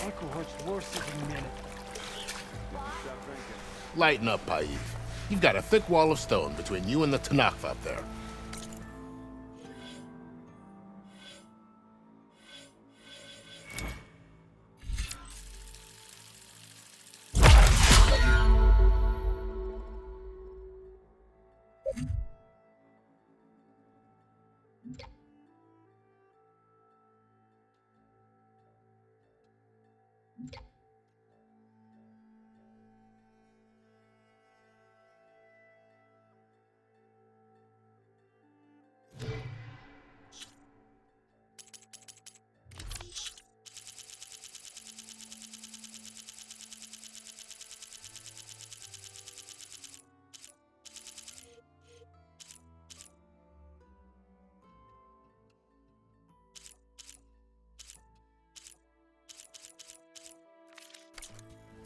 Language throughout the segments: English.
Uncle hurts worse than a minute. Lighten up, Paiv. You've got a thick wall of stone between you and the Tanakh up there.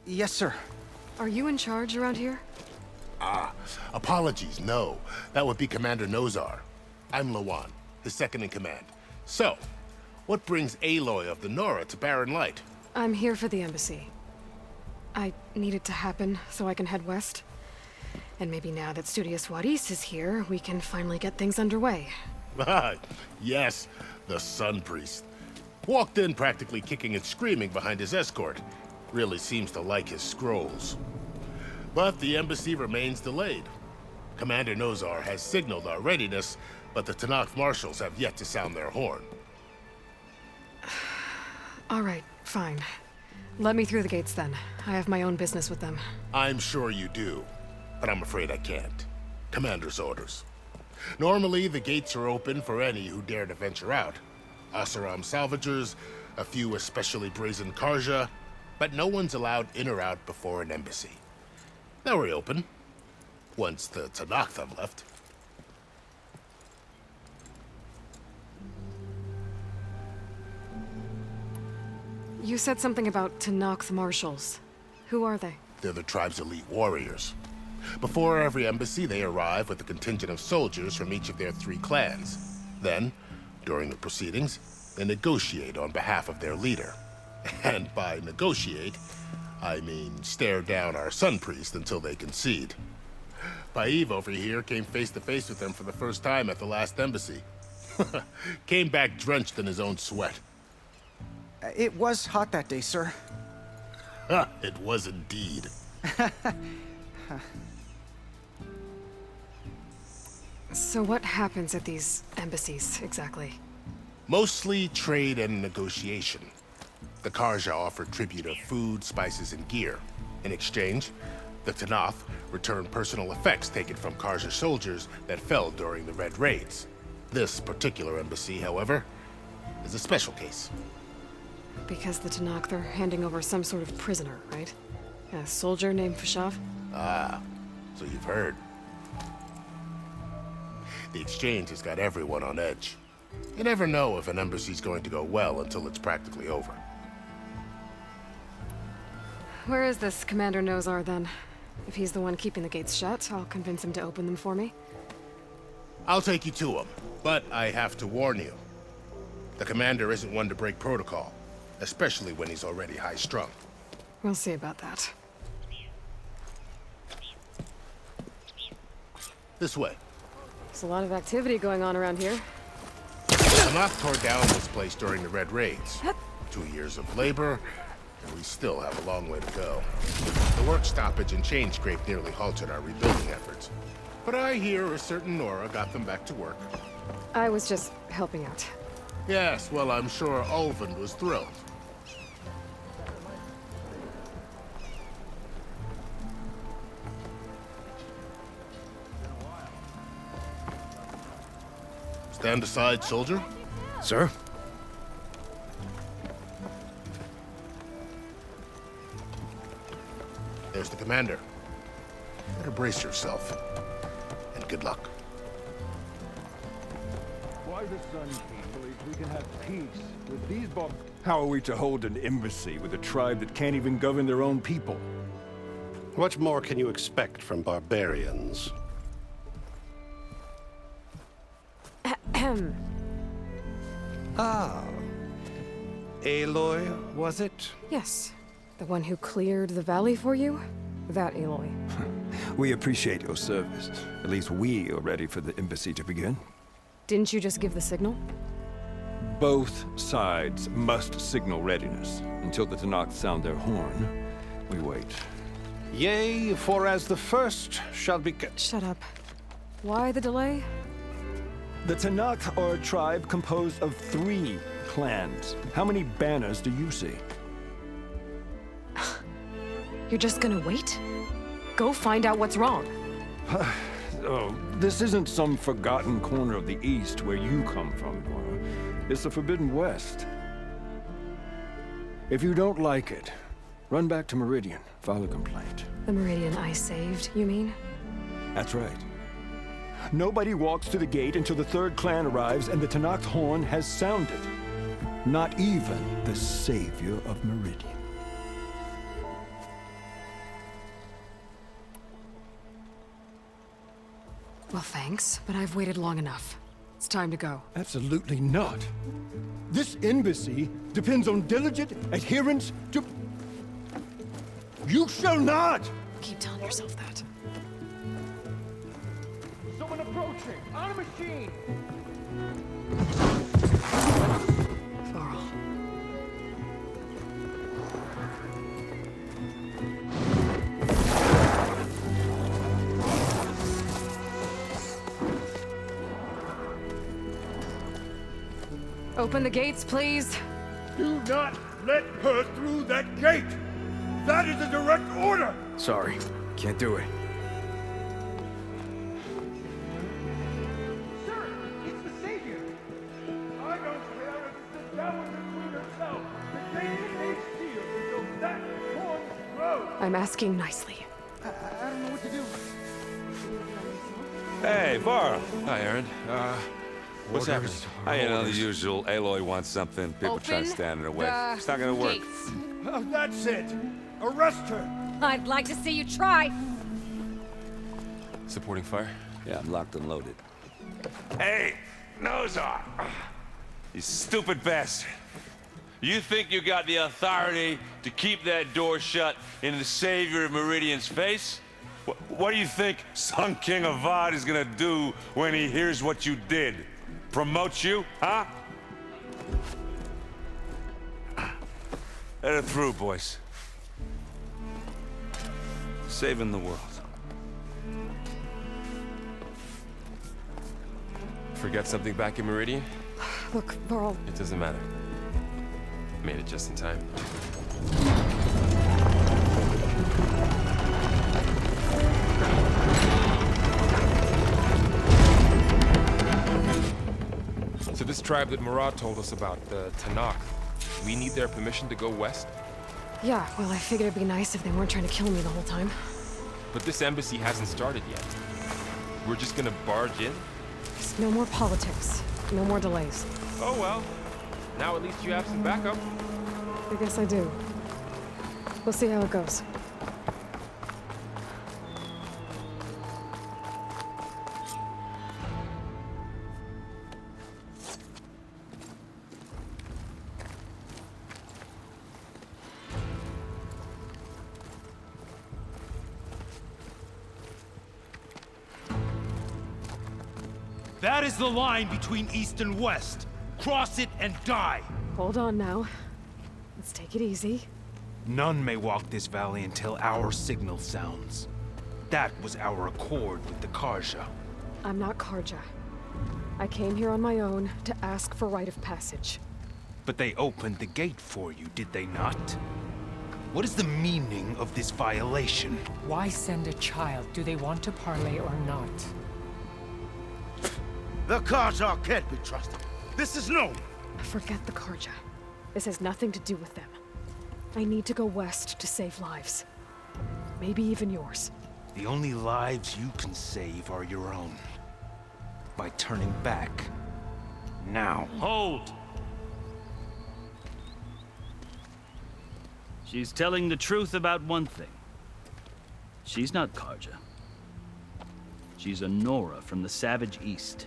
Yes, sir. Are you in charge around here? Apologies, no. That would be Commander Nozar. I'm Lawan, his second in command. So, what brings Aloy of the Nora to Barren Light? I'm here for the embassy. I need it to happen so I can head west. And maybe now that Studious Waris is here, we can finally get things underway. Yes, the Sun Priest. Walked in practically kicking and screaming behind his escort. Really seems to like his scrolls. But the embassy remains delayed. Commander Nozar has signaled our readiness, but the Tanakh marshals have yet to sound their horn. All right, fine. Let me through the gates then. I have my own business with them. I'm sure you do, but I'm afraid I can't. Commander's orders. Normally, the gates are open for any who dare to venture out. Asaram salvagers, a few especially brazen Karja, but no one's allowed in or out before an embassy. They'll reopen, once the Tanakh have left. You said something about Tanakh marshals. Who are they? They're the tribe's elite warriors. Before every embassy, they arrive with a contingent of soldiers from each of their 3 clans. Then, during the proceedings, they negotiate on behalf of their leader. And by negotiate, I mean stare down our Sun Priest until they concede. Paiv over here came face to face with them for the first time at the last embassy. Came back drenched in his own sweat. It was hot that day, sir. It was indeed. So what happens at these embassies, exactly? Mostly trade and negotiation. The Karja offer tribute of food, spices, and gear. In exchange, the Tanakh return personal effects taken from Karja soldiers that fell during the Red Raids. This particular embassy, however, is a special case. Because the Tanakh, they're handing over some sort of prisoner, right? A soldier named Fashav? Ah, so you've heard. The exchange has got everyone on edge. You never know if an embassy's going to go well until it's practically over. Where is this Commander Nozar, then? If he's the one keeping the gates shut, I'll convince him to open them for me. I'll take you to him, but I have to warn you. The commander isn't one to break protocol, especially when he's already high-strung. We'll see about that. This way. There's a lot of activity going on around here. Tanakh tore down this place during the Red Raids. 2 years of labor, and we still have a long way to go. The work stoppage and chain scrape nearly halted our rebuilding efforts. But I hear a certain Nora got them back to work. I was just helping out. Yes, well, I'm sure Ulvin was thrilled. Stand aside, soldier. Sir? There's the commander. Better brace yourself. And good luck. Why the Sun King believes we can have peace with these How are we to hold an embassy with a tribe that can't even govern their own people? What more can you expect from barbarians? Aloy, was it? Yes. The one who cleared the valley for you? That Aloy. We appreciate your service. At least we are ready for the embassy to begin. Didn't you just give the signal? Both sides must signal readiness. Until the Tanakh sound their horn, we wait. Yea, for as the first shall be... Shut up. Why the delay? The Tanakh are a tribe composed of 3 clans. How many banners do you see? You're just gonna wait? Go find out what's wrong. Oh, this isn't some forgotten corner of the East where you come from, Nora. It's the Forbidden West. If you don't like it, run back to Meridian, file a complaint. The Meridian I saved, you mean? That's right. Nobody walks to the gate until the 3rd clan arrives and the Tanakh's horn has sounded. Not even the savior of Meridian. Well, thanks, but I've waited long enough. It's time to go. Absolutely not. This embassy depends on diligent adherence to... You shall not! Keep telling yourself that. Someone approaching! On a machine! Varl. Open the gates, please. Do not let her through that gate! That is a direct order! Sorry, can't do it. Sir, it's the Savior! I don't care if it's the Dowager Queen herself! The gate remains sealed until that horn grows! I'm asking nicely. I don't know what to do. Hey, Varl. Hi, Aaron. What's happening? You know, the usual. Aloy wants something. People try to Open stand in her way. the It's not gonna work. gates. Oh, that's it! Arrest her! I'd like to see you try. Supporting fire? Yeah, I'm locked and loaded. Hey, Nozar! You stupid bastard. You think you got the authority to keep that door shut in the savior of Meridian's face? What do you think Sun King Avad is gonna do when he hears what you did? Promote you, huh? Let her through, boys. Saving the world. Forget something back in Meridian? Look, Varl, It doesn't matter. Made it just in time. So this tribe that Murad told us about, the Tanakh, we need their permission to go west? yeah, well, I figured it'd be nice if they weren't trying to kill me the whole time. But this embassy hasn't started yet. We're just gonna barge in? Just no more politics. No more delays. Oh well. Now at least you have some backup. I guess I do. We'll see how it goes. That is the line between East and West. Cross it and die. Hold on now. Let's take it easy. None may walk this valley until our signal sounds. That was our accord with the Karja. I'm not Karja. I came here on my own to ask for rite of passage. But they opened the gate for you, did they not? What is the meaning of this violation? Why send a child? Do they want to parley or not? The Karja can't be trusted. This is known. Forget the Karja. This has nothing to do with them. I need to go west to save lives. Maybe even yours. The only lives you can save are your own. By turning back. Now. Hold! She's telling the truth about one thing. She's not Karja. She's a Nora from the Savage East.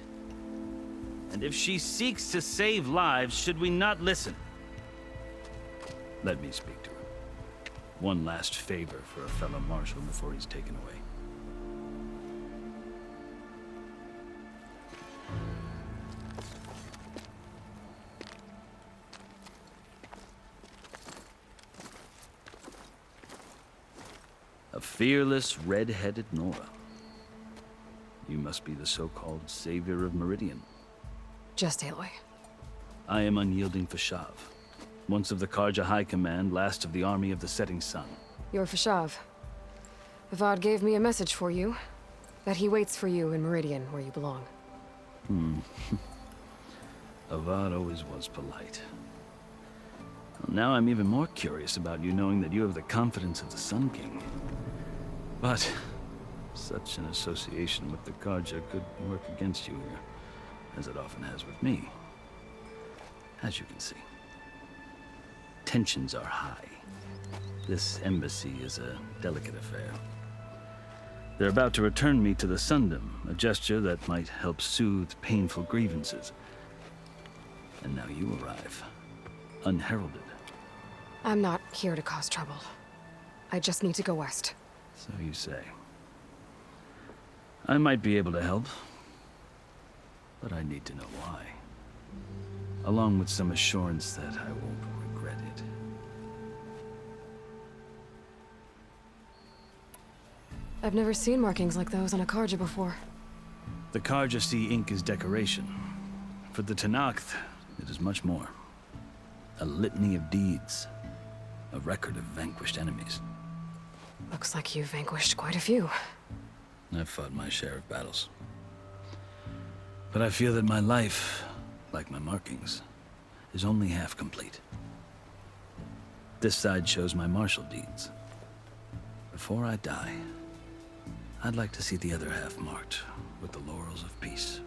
And if she seeks to save lives, should we not listen? Let me speak to him. One last favor for a fellow marshal before he's taken away. A fearless, red-headed Nora. You must be the so-called savior of Meridian. Just Aloy. I am unyielding Fashav. Once of the Karja High Command, last of the army of the setting sun. You're Fashav. Avad gave me a message for you. That he waits for you in Meridian, where you belong. Avad always was polite. Well, now I'm even more curious about you knowing that you have the confidence of the Sun King. But such an association with the Karja could work against you here, as it often has with me. As you can see. Tensions are high. This embassy is a delicate affair. They're about to return me to the Sundom, a gesture that might help soothe painful grievances. And now you arrive, unheralded. I'm not here to cause trouble. I just need to go west. So you say. I might be able to help, but I need to know why. Along with some assurance that I won't regret it. I've never seen markings like those on a Karja before. The Karja see ink as decoration. For the Tenakth, it is much more. A litany of deeds. A record of vanquished enemies. Looks like you've vanquished quite a few. I've fought my share of battles. But I feel that my life, like my markings, is only half complete. This side shows my martial deeds. Before I die, I'd like to see the other half marked with the laurels of peace.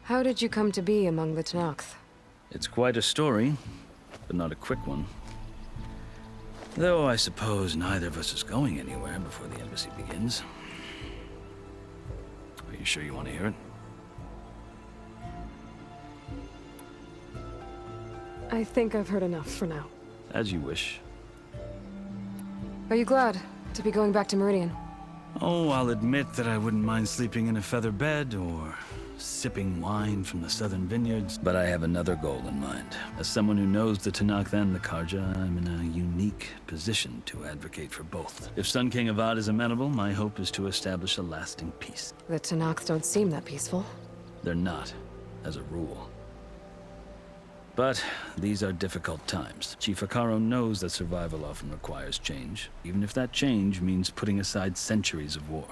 How did you come to be among the Tenakth? It's quite a story, but not a quick one. Though I suppose neither of us is going anywhere before the embassy begins. Are you sure you want to hear it? I think I've heard enough for now. As you wish. Are you glad to be going back to Meridian? Oh, I'll admit that I wouldn't mind sleeping in a feather bed or sipping wine from the southern vineyards, but I have another goal in mind. As someone who knows the Tenakth and the Karja, I'm in a unique position to advocate for both. If Sun King Avad is amenable, my hope is to establish a lasting peace. The Tenakth don't seem that peaceful. They're not, as a rule. But these are difficult times. Chief Akaro knows that survival often requires change, even if that change means putting aside centuries of war.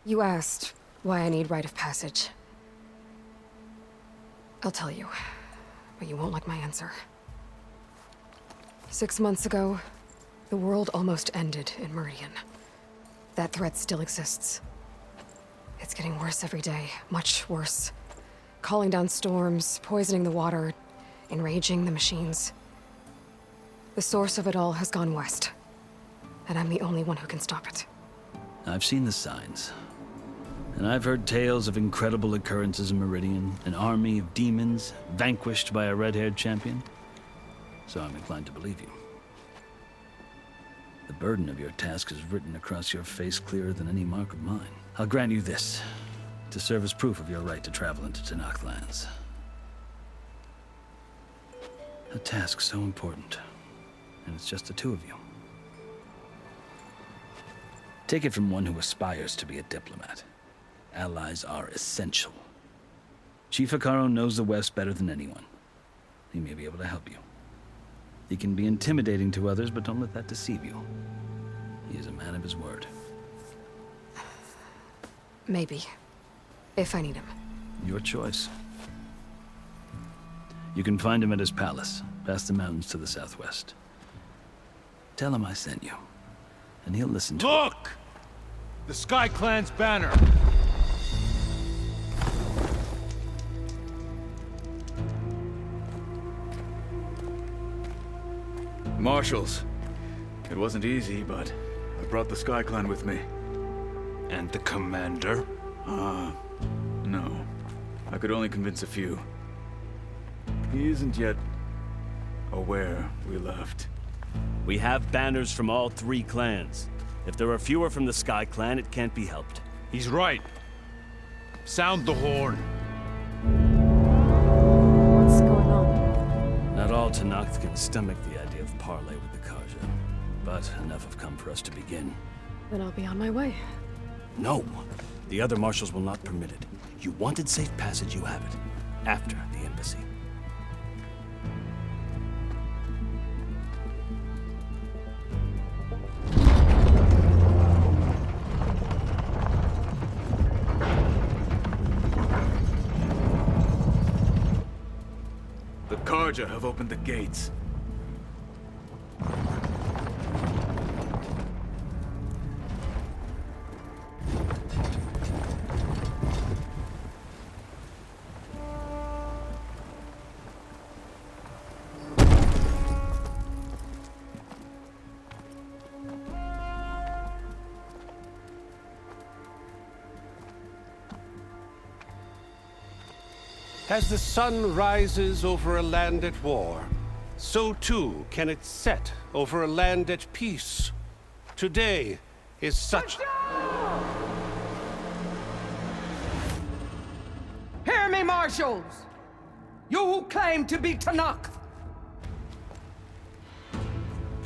You asked why I need rite of passage. I'll tell you, but you won't like my answer. 6 months ago, the world almost ended in Meridian. That threat still exists. It's getting worse every day, much worse. Calling down storms, poisoning the water, enraging the machines. The source of it all has gone west, and I'm the only one who can stop it. I've seen the signs. And I've heard tales of incredible occurrences in Meridian, an army of demons vanquished by a red-haired champion. So I'm inclined to believe you. The burden of your task is written across your face clearer than any mark of mine. I'll grant you this, to serve as proof of your right to travel into Tenakth lands. A task so important, and it's just the two of you. Take it from one who aspires to be a diplomat. Allies are essential. Chief Akaro knows the West better than anyone. He may be able to help you. He can be intimidating to others, but don't let that deceive you. He is a man of his word. Maybe. If I need him. Your choice. You can find him at his palace, past the mountains to the southwest. Tell him I sent you, and he'll listen to Look! The Sky Clan's banner! Marshals. It wasn't easy, but I brought the Sky Clan with me. And the commander? No. I could only convince a few. He isn't yet aware we left. We have banners from all 3 clans. If there are fewer from the Sky Clan, it can't be helped. He's right. Sound the horn. What's going on? Not all Tanakh can stomach the idea of parley with the Karja, but enough have come for us to begin. Then I'll be on my way. No! The other marshals will not permit it. You wanted safe passage, you have it. After the embassy. The Karja have opened the gates. As the sun rises over a land at war, so too can it set over a land at peace. Today is such... Hear me, marshals! You who claim to be Tanakh!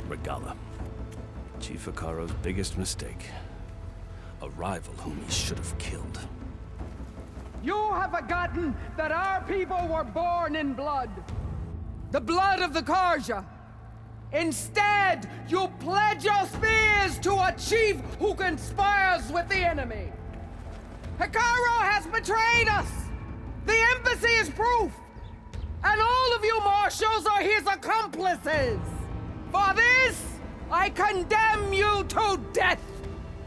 Regala. Chief Akaro's biggest mistake. A rival whom he should have killed. You have forgotten that our people were born in blood. The blood of the Karja. Instead, you pledge your spears to a chief who conspires with the enemy. Akaro has betrayed us! The embassy is proof! And all of you marshals are his accomplices! For this, I condemn you to death!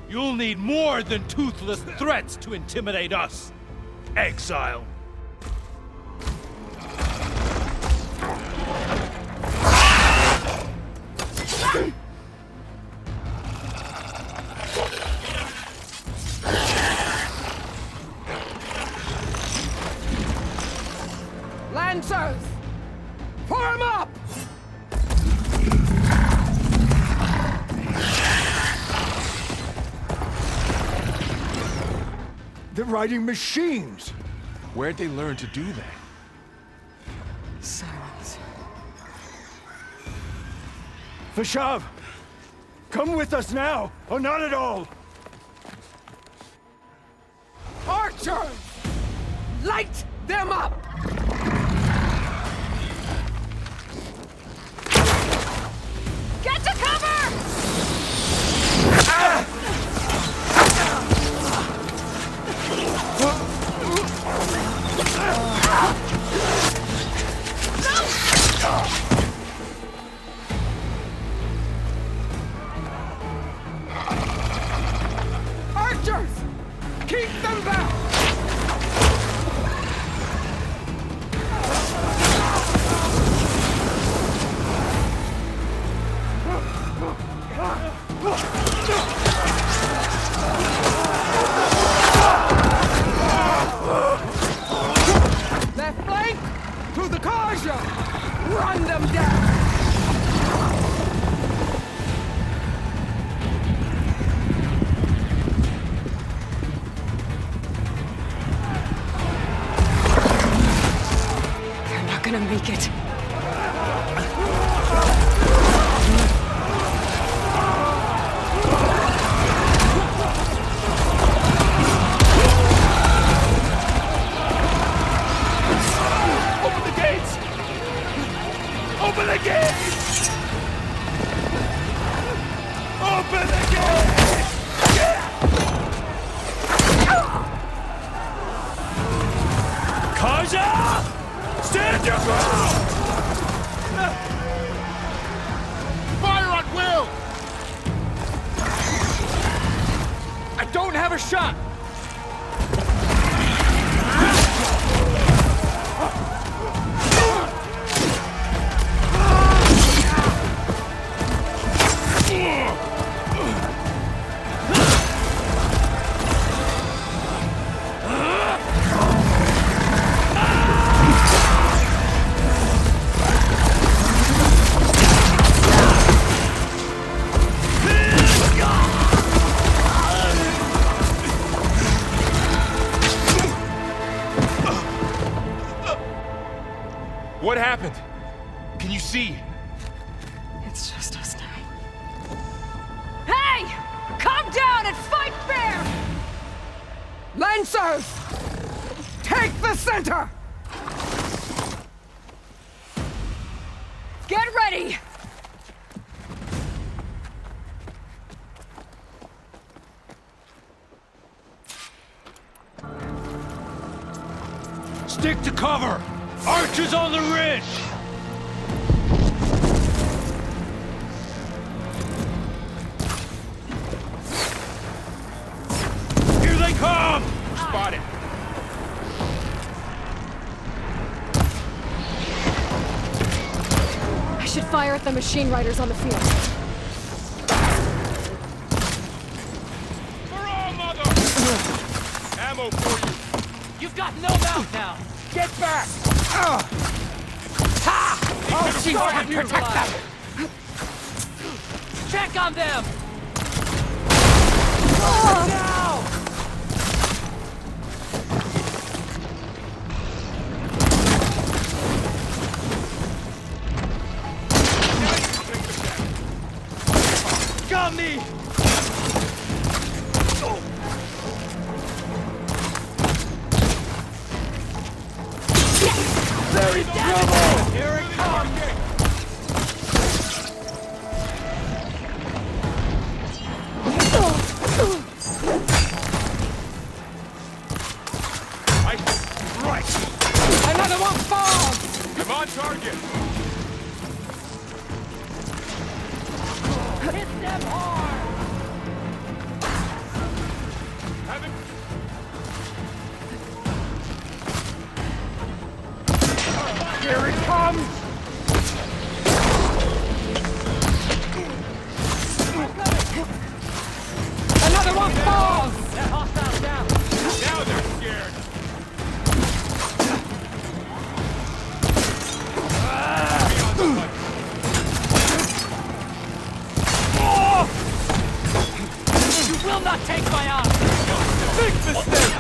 You'll need more than toothless threats to intimidate us. Exile. Lancers! Form up! They're riding machines! Where'd they learn to do that? Silence. Vashav! Come with us now, or not at all! Archers! Light them up! Get to cover! Archers! Keep them back! Left flank! To the Karja! Run them down! They're not gonna make it. Open the gates! Open the gates! Open the gates! Karja! Stand your ground! Fire on will! I don't have a shot! What happened? Can you see? It's just us now. Hey! Come down and fight fair! Lancers! Take the center! Get ready! Stick to cover! Archers on the ridge! Here they come! Spotted. I should fire at the machine riders on the field. Hurrah, mother! Ammo for you. You've got no mouth now! Get back! Ha! Oh, she can protect them! Check on them! Now! Got me! There is trouble! Here it comes! Another one falls! Come on, target. Hit them hard! Have it. Here it comes! Another one falls! That hostile down! Now they're scared. You will not take my arm! Big mistake!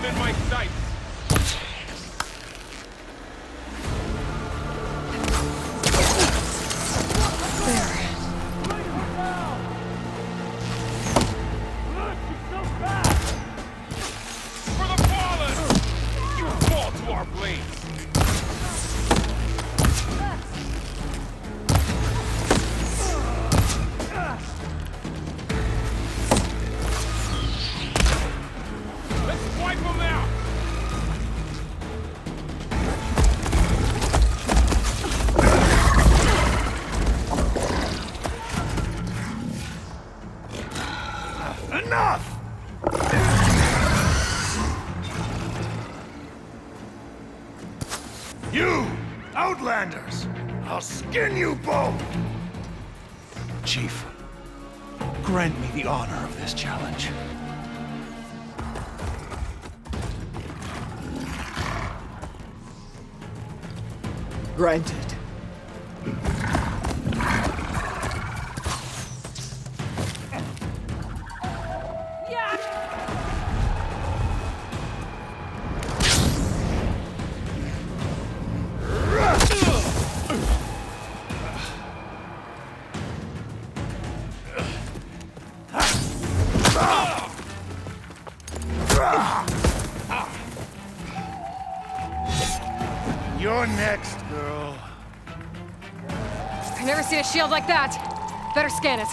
in my sights! For the fallen! You fall to our blades! Let's wipe them out! Enough! You, Outlanders! I'll skin you both! Chief, grant me the honor of this challenge. Granted. You're next, girl. I've never seen a shield like that. Better scan it.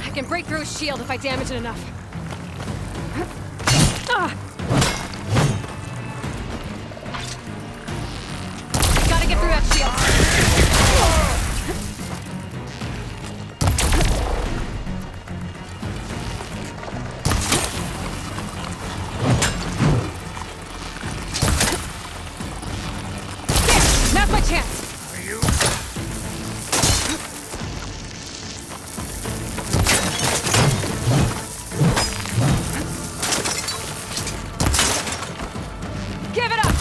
I can break through his shield if I damage it enough. Gotta get through that shield. Now's my chance! Give it up!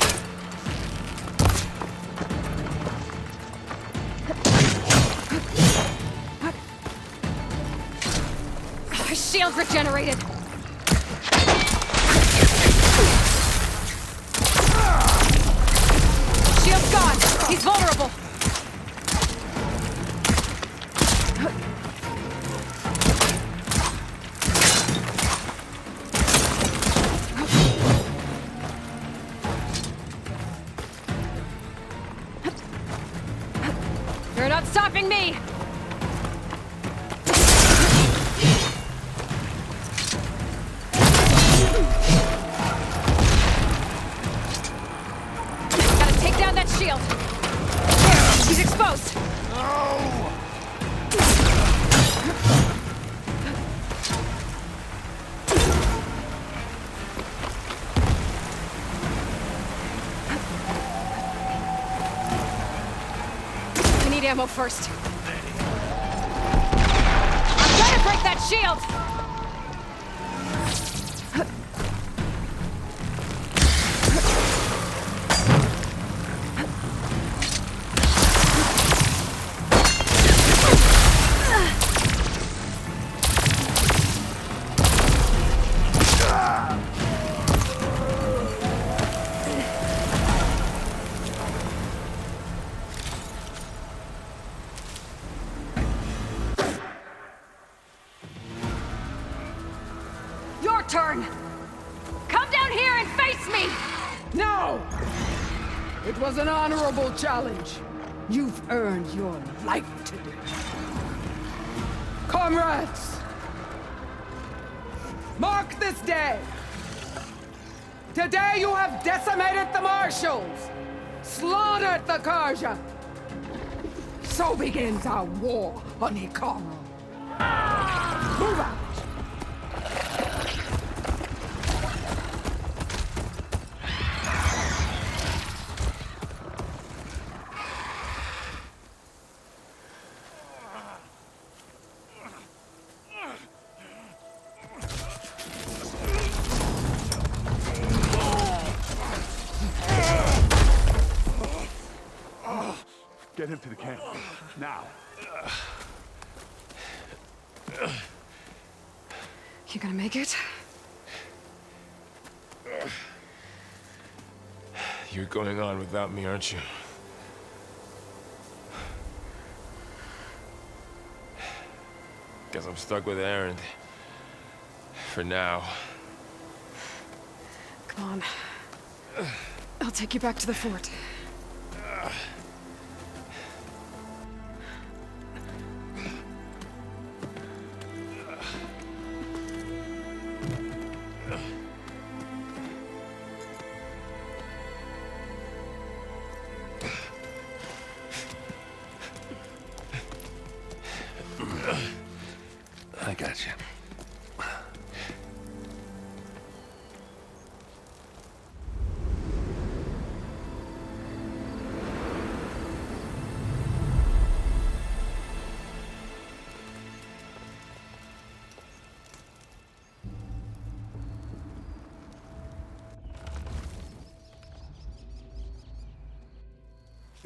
His shield regenerated! Shield's gone! He's vulnerable! You're not stopping me! Gotta take down that shield! There, he's exposed! I need ammo first. I'm gonna break that shield! Your turn! Come down here and face me! No! It was an honorable challenge. You've earned your life today. Comrades! Mark this day! Today you have decimated the Marshals! Slaughtered the Karja! So begins our war on Hikaru. Move out! Get him to the camp. Now. You gonna make it? You're going on without me, aren't you? Guess I'm stuck with Aaron. For now. Come on. I'll take you back to the fort. I got you.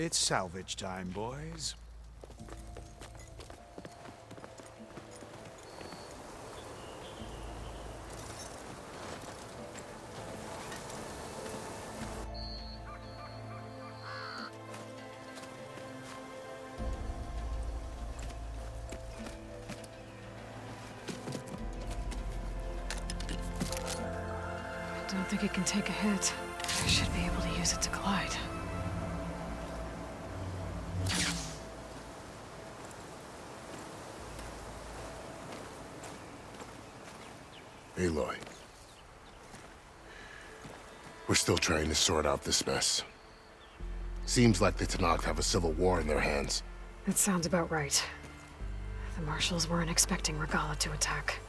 It's salvage time, boys. I don't think it can take a hit. I should be able to use it to glide. Aloy. We're still trying to sort out this mess. Seems like the Tenakth have a civil war in their hands. That sounds about right. The marshals weren't expecting Regala to attack.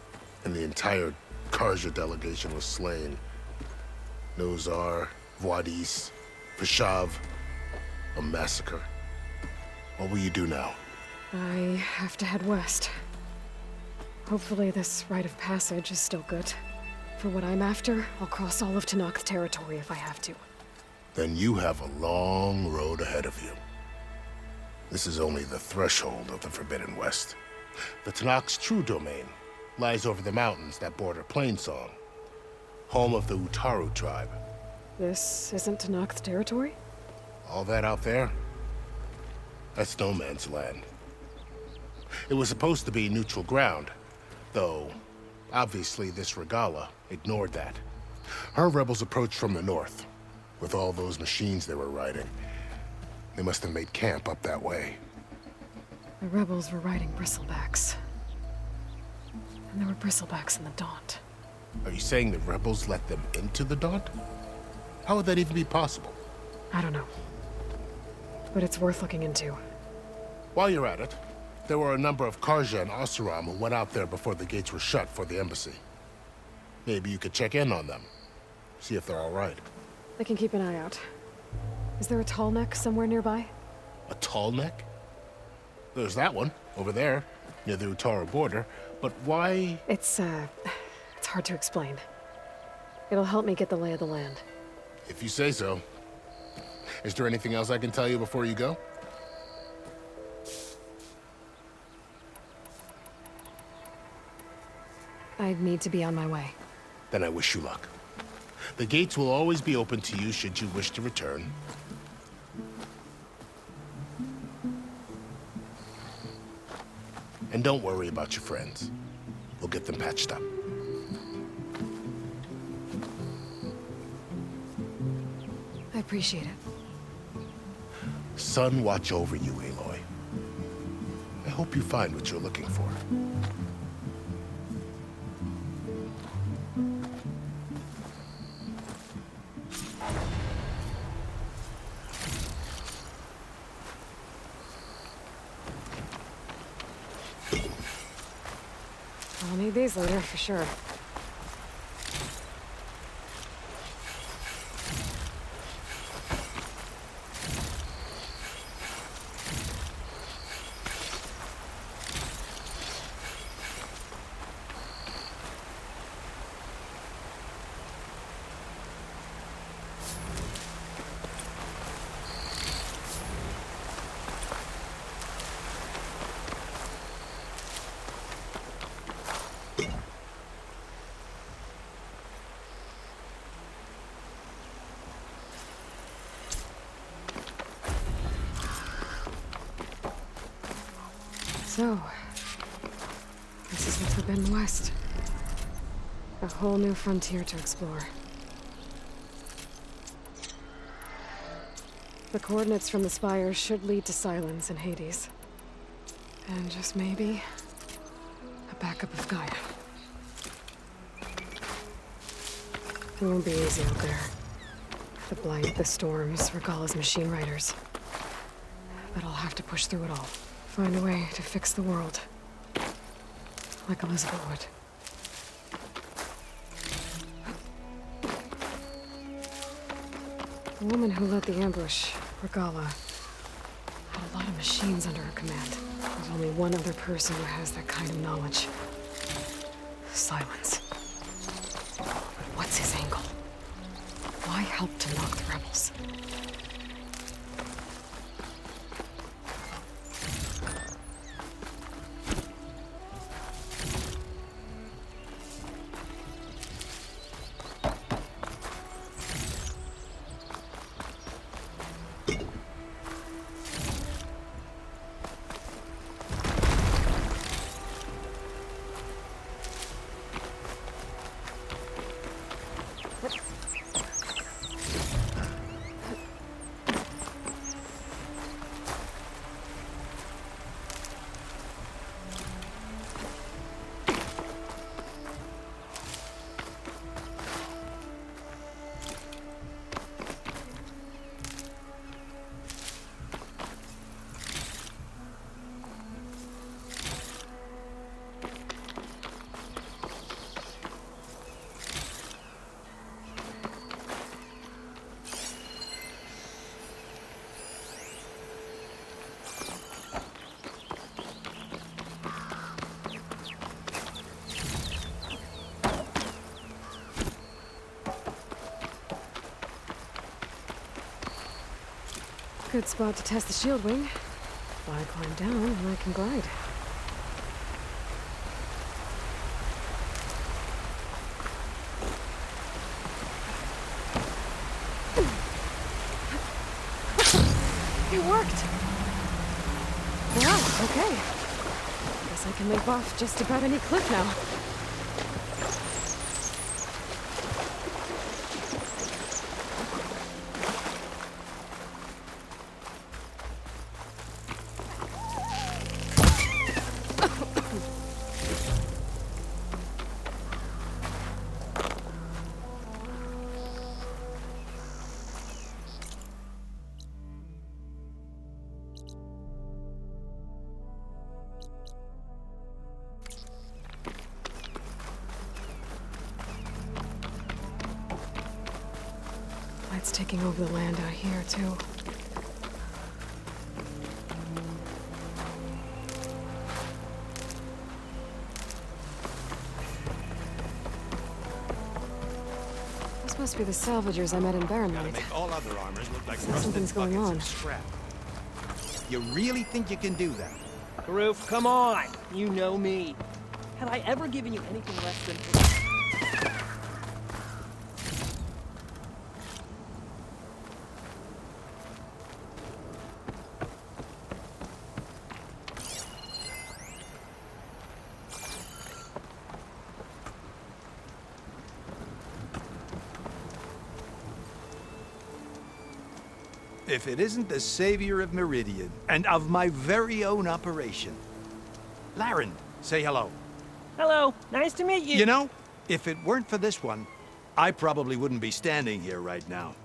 And the entire Karja delegation was slain. Nozar, Voidis, Vashav, a massacre. What will you do now? I have to head west. Hopefully this rite of passage is still good. For what I'm after, I'll cross all of Tenakth territory if I have to. Then you have a long road ahead of you. This is only the threshold of the Forbidden West. The Tenakth's true domain lies over the mountains that border Plainsong, home of the Utaru tribe. This isn't Tenakth territory? All that out there? That's no man's land. It was supposed to be neutral ground, though obviously this Regala ignored that. Her rebels approached from the north, with all those machines they were riding. They must have made camp up that way. The rebels were riding bristlebacks. And there were bristlebacks in the Daunt. Are you saying the rebels let them into the Daunt? How would that even be possible? I don't know. But it's worth looking into. While you're at it, there were a number of Karja and Oseram who went out there before the gates were shut for the embassy. Maybe you could check in on them. See if they're all right. I can keep an eye out. Is there a tall neck somewhere nearby? A tall neck? There's that one, over there, near the Utaru border. But why? It's hard to explain. It'll help me get the lay of the land. If you say so. Is there anything else I can tell you before you go? I'd need to be on my way. Then I wish you luck. The gates will always be open to you should you wish to return. And don't worry about your friends. We'll get them patched up. I appreciate it. Sun watch over you, Aloy. I hope you find what you're looking for. I'll need these later, for sure. So, this is the Forbidden West. A whole new frontier to explore. The coordinates from the spires should lead to Silence and Hades. And just maybe, a backup of Gaia. It won't be easy out there. The blight, the storms, Regalla's machine riders. But I'll have to push through it all. Find a way to fix the world. Like Elizabeth would. The woman who led the ambush, Regalla, had a lot of machines under her command. There's only one other person who has that kind of knowledge. Silence. But what's his angle? Why help to knock the rebels? Good spot to test the shield wing. If I climb down, then I can glide. It worked! Wow, okay. Guess I can leap off just about any cliff now. It's taking over the land out here, too. This must be the salvagers I met in Barren Light. Make all other armors look like Something's going on. scrap. You really think you can do that? Karoof, come on! You know me. Had I ever given you anything less than... If it isn't the savior of Meridian, and of my very own operation. Laren, say hello. Hello, nice to meet you. You know, if it weren't for this one, I probably wouldn't be standing here right now.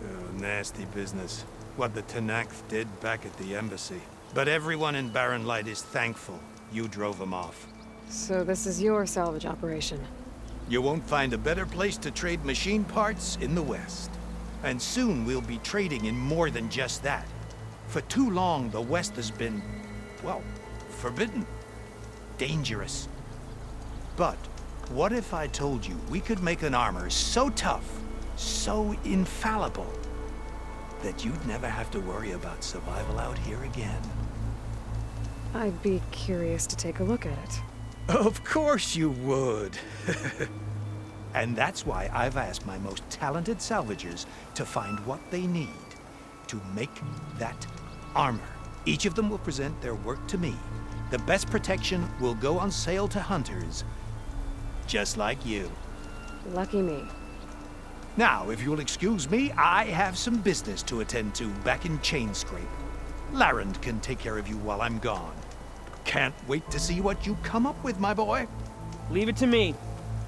Oh, nasty business. What the Tenakth did back at the embassy. But everyone in Barren Light is thankful you drove them off. So this is your salvage operation? You won't find a better place to trade machine parts in the West. And soon we'll be trading in more than just that. For too long, the West has been, well, forbidden. Dangerous. But what if I told you we could make an armor so tough, so infallible, that you'd never have to worry about survival out here again? I'd be curious to take a look at it. Of course you would. And that's why I've asked my most talented salvagers to find what they need to make that armor. Each of them will present their work to me, the best protection will go on sale to hunters, just like you. Lucky me. Now, if you'll excuse me, I have some business to attend to back in Chainscrape. Larend can take care of you while I'm gone. Can't wait to see what you come up with, my boy. Leave it to me.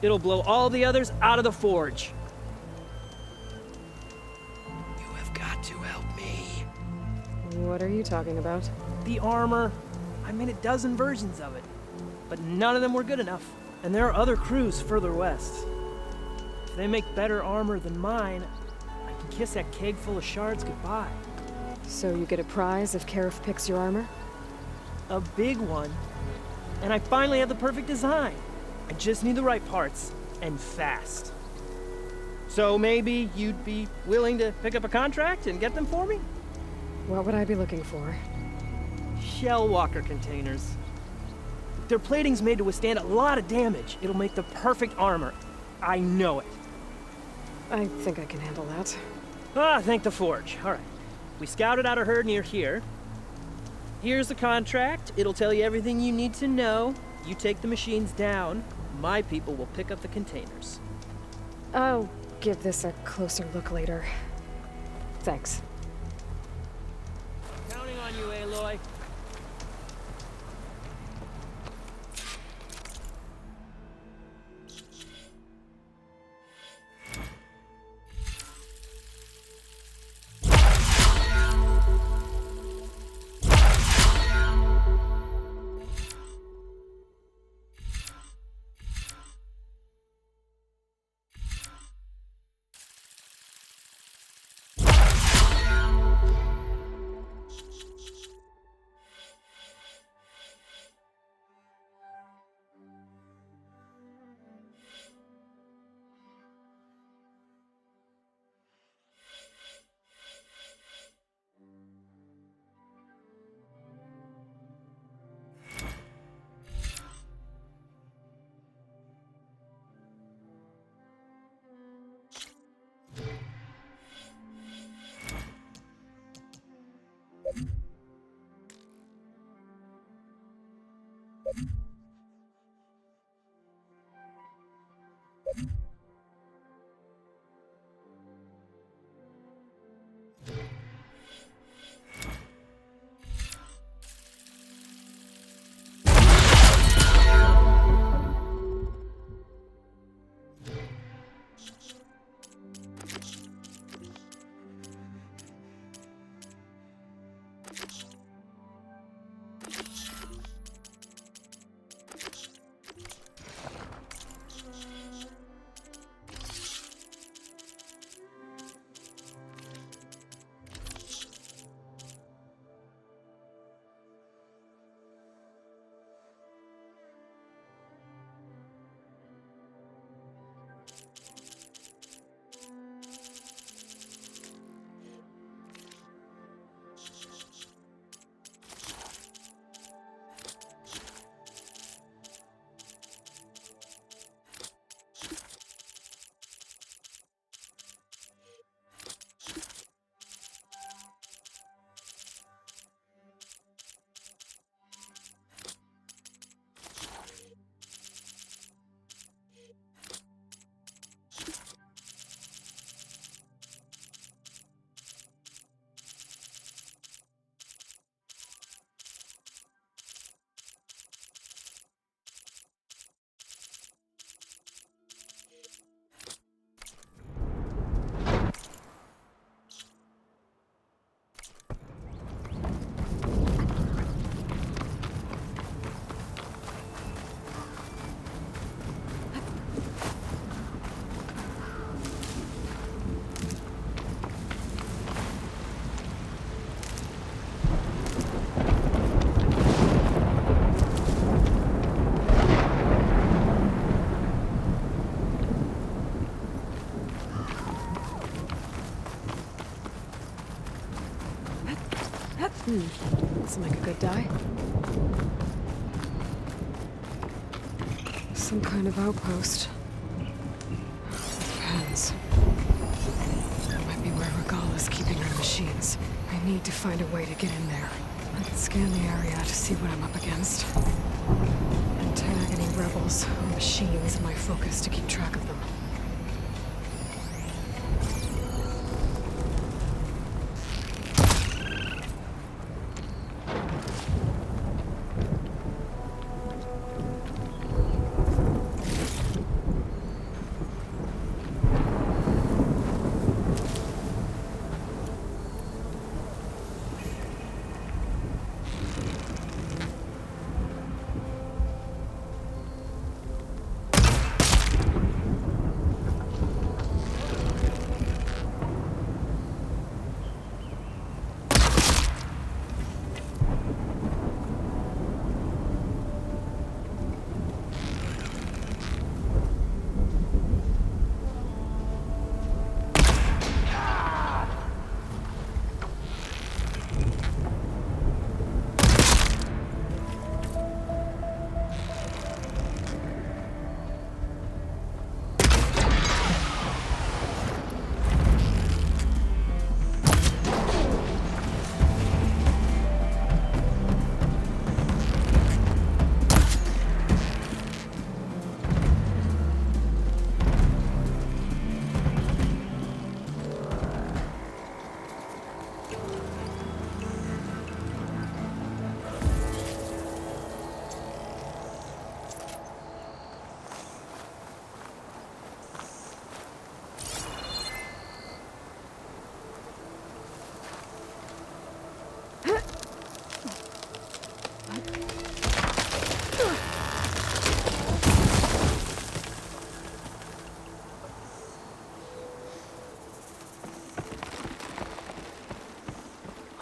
It'll blow all the others out of the forge. You have got to help me. What are you talking about? The armor. I made a dozen versions of it, but none of them were good enough. And there are other crews further west. If they make better armor than mine, I can kiss that keg full of shards goodbye. So you get a prize if Karif picks your armor? A big one. And I finally have the perfect design. I just need the right parts, and fast. So maybe you'd be willing to pick up a contract and get them for me? What would I be looking for? Shell walker containers. Their plating's made to withstand a lot of damage. It'll make the perfect armor. I know it. I think I can handle that. Ah, thank the forge. All right. We scouted out a herd near here. Here's the contract. It'll tell you everything you need to know. You take the machines down. My people will pick up the containers. I'll give this a closer look later. Thanks. Counting on you, Aloy. Looks like a good die. Some kind of outpost. Depends. That might be where Regala's keeping her machines. I need to find a way to get in there. Scan the area to see what I'm up against. And tag any rebels or machines in my focus to keep track of them.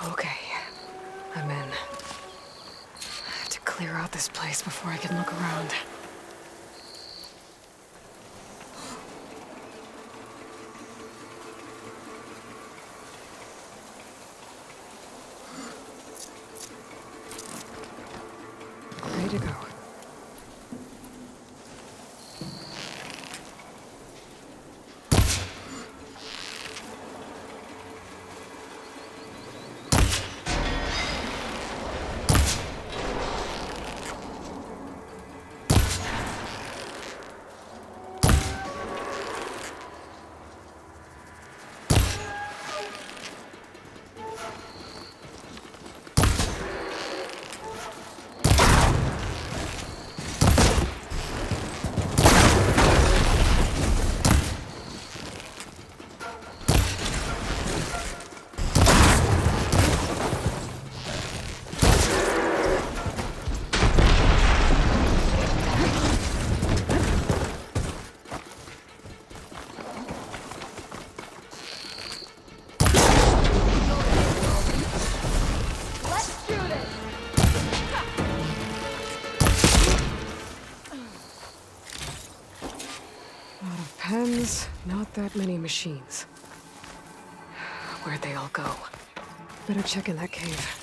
Okay, I'm in. I have to clear out this place before I can look around. Ready to go. Pens, not that many machines. Where'd they all go? Better check in that cave.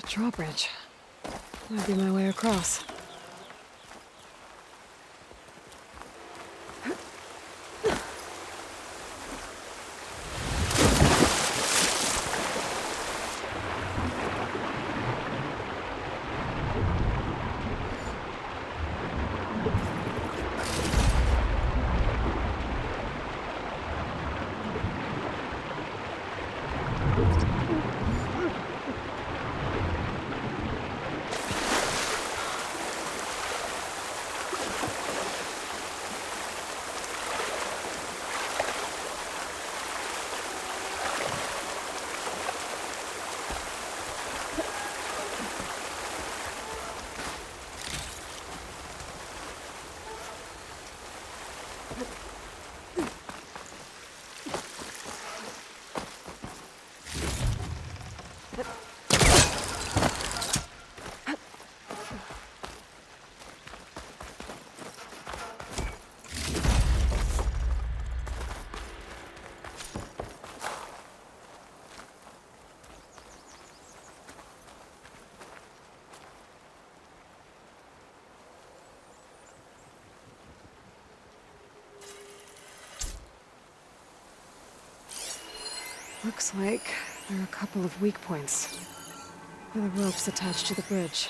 Drawbridge. Might be my way across. Looks like there are a couple of weak points. Where the ropes attached to the bridge.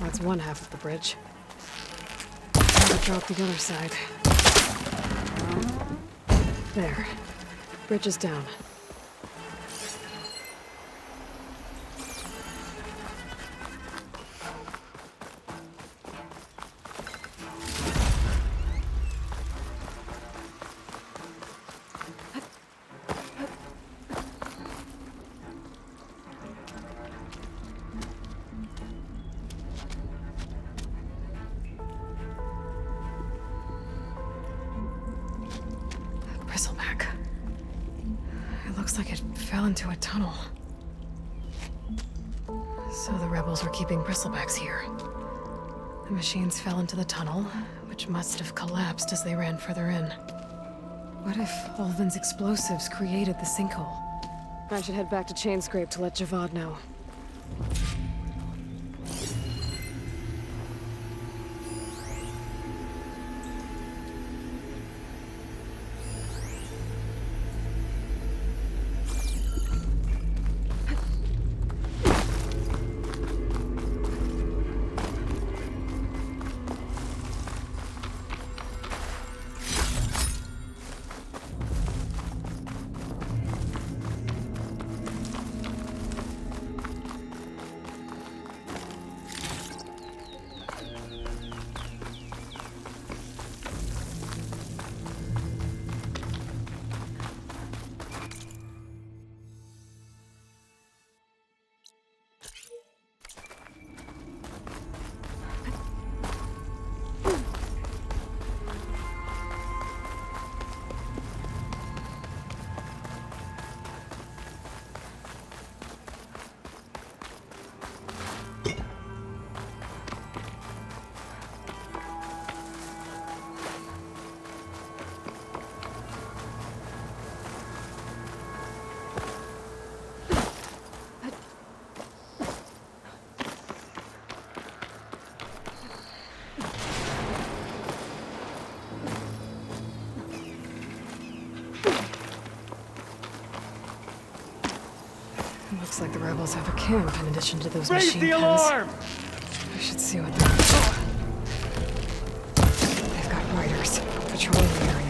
That's one half of the bridge. Gotta drop the other side. There. Bridge is down. Bristleback. It looks like it fell into a tunnel. So the rebels were keeping bristlebacks here. The machines fell into the tunnel, which must have collapsed as they ran further in. What if Olvin's explosives created the sinkhole? I should head back to Chainscrape to let Javad know. Looks like the rebels have a camp in addition to those machine the pens. alarm! I should see what they're... They've got riders patrolling the area.